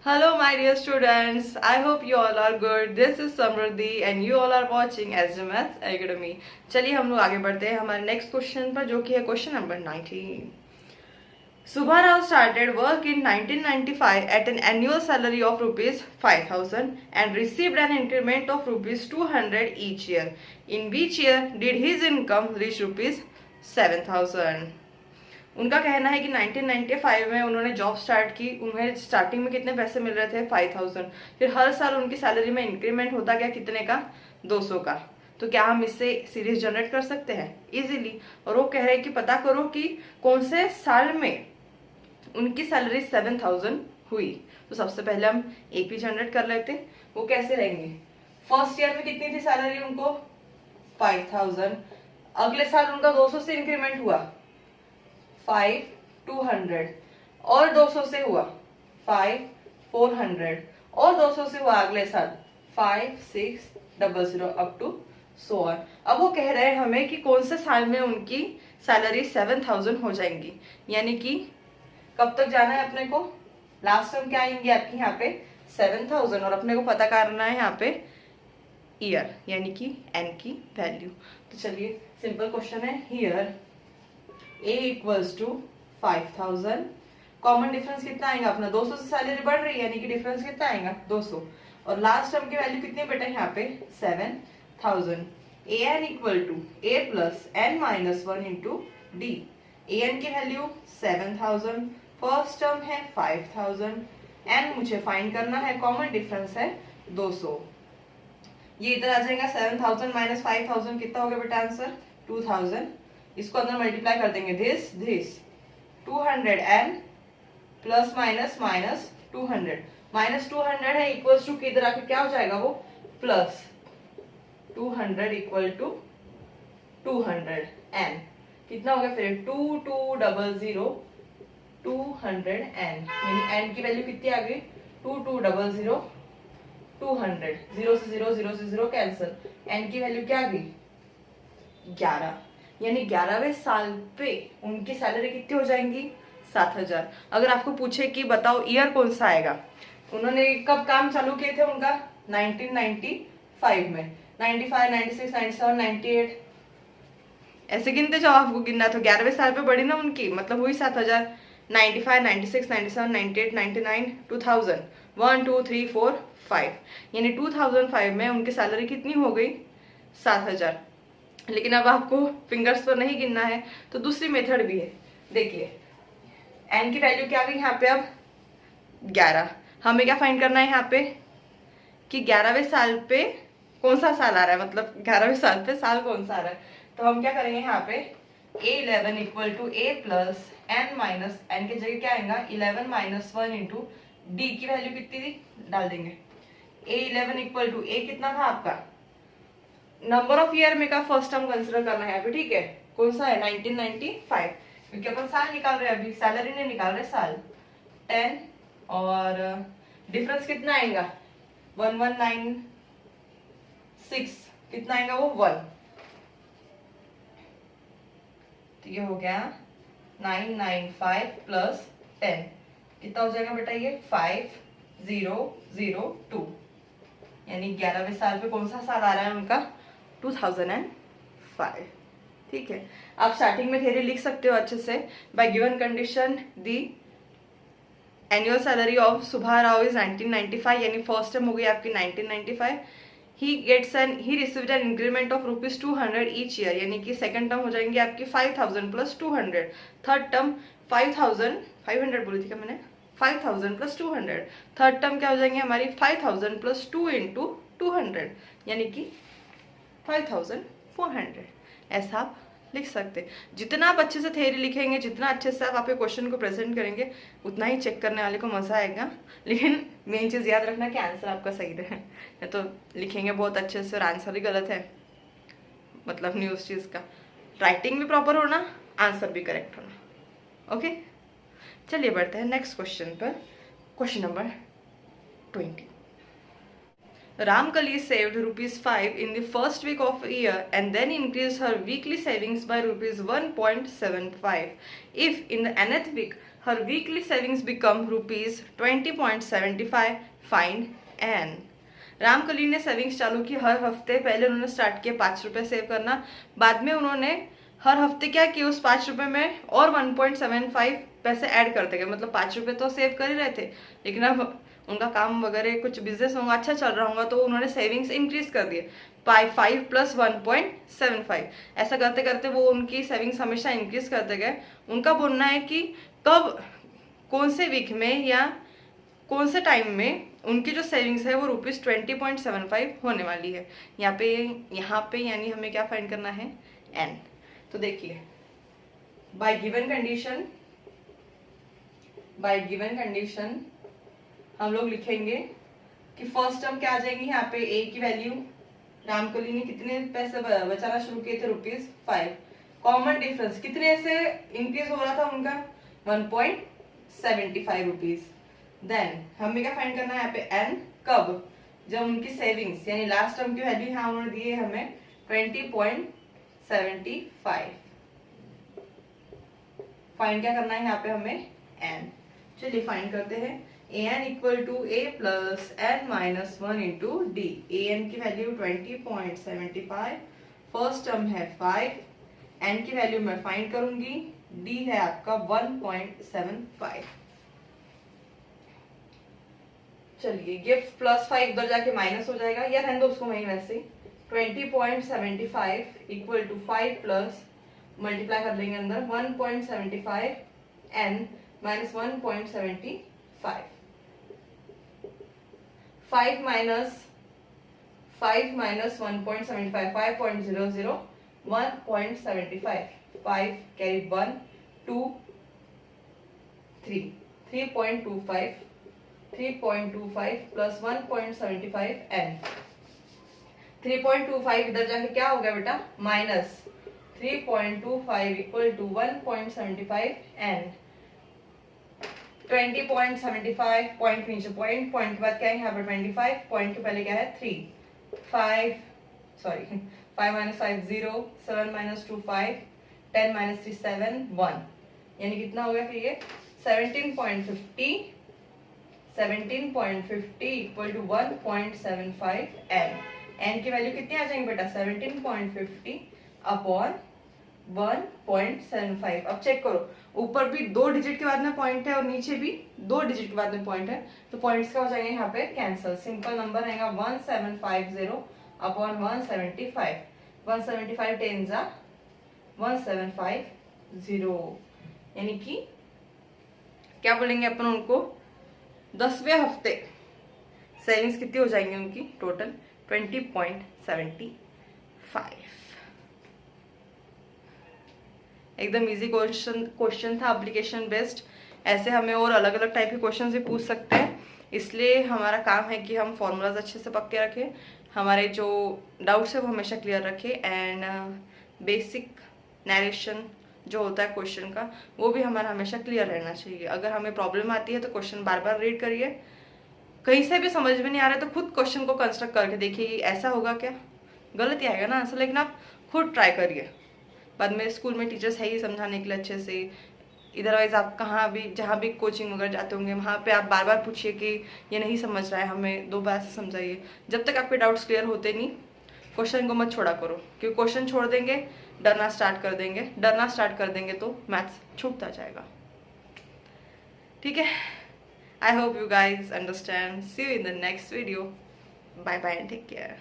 Hello, my dear students. I hope you all are good. This is Samruddhi and you all are watching SG Maths Academy. चलिए हम लोग आगे बढ़ते हैं हमारे नेक्स्ट क्वेश्चन पर, जो कि है question number 19. Subharao started work in 1995 at an annual salary of rupees 5,000 and received an increment of rupees 200 each year. In which year did his income reach rupees 7,000? उनका कहना है कि 1995 में उन्होंने जॉब स्टार्ट की. उन्हें स्टार्टिंग में कितने पैसे मिल रहे थे? 5,000. फिर हर साल उनकी सैलरी में इंक्रीमेंट होता गया. कितने का? 200 का. तो क्या हम इससे सीरीज जनरेट कर सकते हैं? इजीली. और वो कह रहे हैं कि पता करो कि कौन से साल में उनकी सैलरी 7,000 हुई. तो सबसे पहले हम एक भी जनरेट कर लेते. वो कैसे रहेंगे? फर्स्ट ईयर में कितनी थी सैलरी उनको? 5,000. अगले साल उनका 200 से इंक्रीमेंट हुआ 5,200 और 200 से हुआ 5,400 और 200 से हुआ अगले साल 5,600 अप टू सो ऑन. अब वो कह रहे हैं हमें कि कौन से साल में उनकी सैलरी 7,000 हो जाएंगी. यानी कि कब तक जाना है अपने को? लास्ट टर्म क्या आएंगे आपकी यहाँ पे? 7,000. और अपने को पता करना है यहाँ पे ईयर, यानी कि एन की वैल्यू. तो चलिए सिंपल क्वेश्चन है. Here A equals to 5,000. Common difference कितना आएगा अपना? 200 से सैलरी बढ़ रही है, यानी कि डिफरेंस कितना आएगा? 200. और लास्ट टर्म की वैल्यू कितनी बेटा यहाँ पे? 7,000. an equal to a plus n minus 1 into d. an की वैल्यू 7,000, फर्स्ट टर्म है 5,000, एन मुझे फाइंड करना है, कॉमन डिफरेंस है 200. ये इधर आ जाएगा 7,000 माइनस 5,000. कितना हो गया बेटा आंसर? 2,000. इसको अंदर मल्टीप्लाई कर देंगे. This 200 n plus minus minus 200. Minus 200 है इक्वल्स टू किधर आके क्या हो जाएगा? वो प्लस 200 इक्वल टू 200 एन. कितना हो गया फिर? 2200 200 एन. यानी एन की वैल्यू कितनी आ गई? 2200 200. 0 से 0, 0 से 0 कैंसिल. एन की वैल्यू क्या आ गई? 11. यानी 11वें साल पे उनकी सैलरी कितनी हो जाएंगी? 7,000. अगर आपको पूछे कि बताओ ईयर कौन सा आएगा, उन्होंने कब काम चालू किए थे उनका? 1995 में. 95, 96, 97, 98 ऐसे गिनते जाओ. आपको गिनना तो 11वें साल पे बढ़ी ना उनकी, मतलब हुई 7,000. 95, 96, 97, 98, 99, 2000. 1 2 3 4 5. यानी 2005 में उनकी सैलरी कितनी हो गई? 7,000. लेकिन अब आपको फिंगर्स पर नहीं गिनना है, तो दूसरी मेथड भी है. देखिए एन की वैल्यू क्या आ गई यहाँ पे? अब 11. हमें क्या फाइंड करना है यहाँ पे कि 11वें साल पे कौन सा साल आ रहा है, मतलब 11वें साल पे साल कौन सा आ रहा है. तो हम क्या करेंगे यहाँ पे? A11 equal to a plus n minus n की जगह क्या आएगा? 11 माइनस 1 इंटू डी की वैल्यू कितनी थी डाल देंगे. A11 इक्वल टू a कितना था आपका? नंबर ऑफ ईयर में का फर्स्ट टर्म कंसिडर करना है यहाँ पे. ठीक है, कौन सा है? 1995, क्योंकि अपन साल निकाल रहे हैं अभी, सैलरी नहीं निकाल रहे, साल. 10 और डिफरेंस कितना आएगा? 1196. कितना आएगा वो? 1. तो ये हो गया 995 प्लस 10. कितना हो जाएगा बेटा ये? 5002. यानी 11वें साल पे कौन सा साल आ रहा है उनका? 2005. ठीक है, आप स्टार्टिंग में थ्योरी लिख सकते हो अच्छे से. Bye given condition the annual salary of Subbarao is 1995, यानी फर्स्ट टर्म हो गई आपकी 1995. He received an increment of rupees 200 each year, यानी कि सेकंड टर्म हो जाएंगे आपकी 5,000 प्लस 200. थर्ड टर्म 5,500 बोली थी क्या मैंने? 5,000 प्लस 200. थर्ड टर्म क्या हो जाएंगे हमारी? 5,000 प्लस 2 इंटू 200, यानी कि 5,400. ऐसा आप लिख सकते हैं. जितना आप अच्छे से थ्योरी लिखेंगे, जितना अच्छे से आप आपके क्वेश्चन को प्रेजेंट करेंगे, उतना ही चेक करने वाले को मजा आएगा. लेकिन मेन चीज़ याद रखना कि आंसर आपका सही रहे. या तो लिखेंगे बहुत अच्छे से और आंसर ही गलत है, मतलब नहीं उस चीज़ का. राइटिंग भी प्रॉपर होना, आंसर भी करेक्ट होना. ओके, चलिए बढ़ते हैं नेक्स्ट क्वेश्चन पर. Question number 20. Ramkali saved rupees 5 in the first week of a year and then increased her weekly savings by rupees 1.75. If in the nth week हर weekly savings become ₹20.75 find n. Ramkali ने savings चालू की हर हफ्ते। पहले उन्होंने start किया ₹5 save करना, बाद में उन्होंने हर हफ्ते क्या किया, उस ₹5 में और 1.75 पैसे ऐड करते गए। मतलब ₹5 तो सेव कर ही रहे थे, लेकिन अब उनका काम वगैरह कुछ बिजनेस होगा अच्छा चल रहा होगा तो उन्होंने सेविंग्स इंक्रीज कर दिए 5 + 1.75। ऐसा करते करते वो उनकी सेविंग्स हमेशा इंक्रीज करते गए। उनका बोलना है कि कब, कौन से वीक में या कौन से टाइम में उनकी जो सेविंग्स है वो ₹20.75 होने वाली है। यहाँ पे यानी हमें क्या फाइंड करना है, एन। तो देखिए, बाय गिवन कंडीशन हम लोग लिखेंगे कि फर्स्ट टर्म क्या आ जाएगी, यहाँ पे ए की वैल्यू, रामकली ने कितने पैसे बचाना शुरू किए थे, ₹5। कॉमन डिफरेंस कितने से इंक्रीज हो रहा था उनका, ₹1.75। देन हमें क्या फाइंड करना है यहाँ पे, एन। कब, जब उनकी सेविंग्स यानी लास्ट टर्म की वैल्यू यहाँ उन्होंने दी है हमें 20.75। फाइंड क्या करना है यहाँ पे हमें, एन। चलिए फाइंड करते हैं। an equal to a plus n minus 1 into d. an की वैल्यू 20.75, फर्स्ट टर्म है 5, n की वैल्यू मैं फाइंड करूंगी, d है आपका 1.75। चलिए ये +5 उधर जाके माइनस हो जाएगा, या रहने दो उसको वहीं वैसे। 20.75 इक्वल टू 5 प्लस मल्टीप्लाई कर लेंगे अंदर 1.75 n minus 1.75। 5 minus 1.75, 5.00, 1.75, 5 carry 1 2 3, 3.25 plus 1.75 n। 3.25 इधर जाके क्या हो गया बेटा, minus 3.25 equal to 1.75 n। 20.75 point नीचे, पॉइंट के बाद क्या है यहाँ पर 25, पॉइंट के पहले क्या है 3, 5 माइनस 5 0, 7 माइनस 2 5, 10 माइनस 3 7 1, यानी कितना हो गया फिर ये 17.50 इक्वल टू 1.75 n। n की वैल्यू कितनी आ जाएंगी बेटा, 17.50 अपॉन 1.75। अब चेक करो, ऊपर भी 2 डिजिट के बाद में पॉइंट है और नीचे भी 2 डिजिट के बाद में पॉइंट है, तो पॉइंट्स क्या हो जाएंगे यहाँ पे, कैंसिल। सिंपल नंबर रहेगा 1750 अपॉन 175। 175 10 जा 175, यानी कि क्या बोलेंगे अपन उनको, 10वें हफ्ते सेविंग्स कितनी हो जाएंगी उनकी टोटल, 20.75। एकदम इजी क्वेश्चन था, एप्लीकेशन बेस्ड। ऐसे हमें और अलग अलग टाइप के क्वेश्चन भी पूछ सकते हैं, इसलिए हमारा काम है कि हम फॉर्मूलाज अच्छे से पक्के रखें, हमारे जो डाउट्स है वो हमेशा क्लियर रखें, एंड बेसिक नरेशन जो होता है क्वेश्चन का वो भी हमारा हमेशा क्लियर रहना चाहिए। अगर हमें प्रॉब्लम आती है तो क्वेश्चन बार बार रीड करिए, कहीं से भी समझ में नहीं आ रहा है तो खुद क्वेश्चन को कंस्ट्रक्ट करके देखिए ऐसा होगा क्या, गलत ही आएगा ना आंसर, लेकिन आप खुद ट्राई करिए। बाद में स्कूल में टीचर्स है ही समझाने के लिए अच्छे से, इधरवाइज आप कहाँ भी जहाँ भी कोचिंग वगैरह जाते होंगे वहाँ पे आप बार बार पूछिए कि ये नहीं समझ रहा है, हमें 2 बार से समझाइए। जब तक आपके डाउट्स क्लियर होते नहीं क्वेश्चन को मत छोड़ा करो, क्योंकि क्वेश्चन छोड़ देंगे डरना स्टार्ट कर देंगे तो मैथ्स छूटता जाएगा। ठीक है, I hope you guys understand. See you in the next video, bye bye and take care.